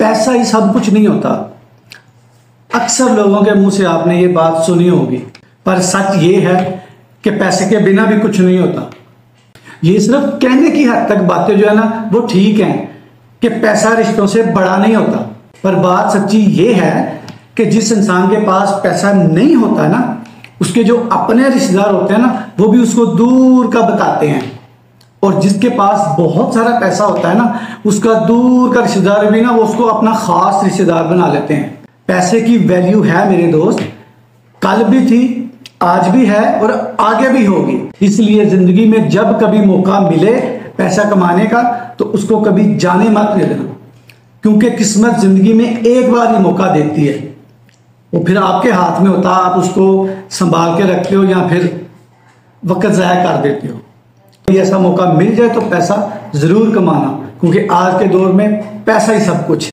पैसा ही सब कुछ नहीं होता। अक्सर लोगों के मुंह से आपने ये बात सुनी होगी, पर सच ये है कि पैसे के बिना भी कुछ नहीं होता। ये सिर्फ कहने की हद तक बातें जो है ना वो ठीक हैं कि पैसा रिश्तों से बड़ा नहीं होता, पर बात सच्ची ये है कि जिस इंसान के पास पैसा नहीं होता ना, उसके जो अपने रिश्तेदार होते हैं ना वो भी उसको दूर का बताते हैं, और जिसके पास बहुत सारा पैसा होता है ना उसका दूर का रिश्तेदार भी ना वो उसको अपना खास रिश्तेदार बना लेते हैं। पैसे की वैल्यू है मेरे दोस्त, कल भी थी, आज भी है और आगे भी होगी। इसलिए जिंदगी में जब कभी मौका मिले पैसा कमाने का तो उसको कभी जाने मत दे देना, क्योंकि किस्मत जिंदगी में एक बार ही मौका देती है, वो फिर आपके हाथ में होता, आप उसको संभाल के रखते हो या फिर वक्त ज़ाया कर देते हो। ऐसा मौका मिल जाए तो पैसा जरूर कमाना, क्योंकि आज के दौर में पैसा ही सब कुछ है।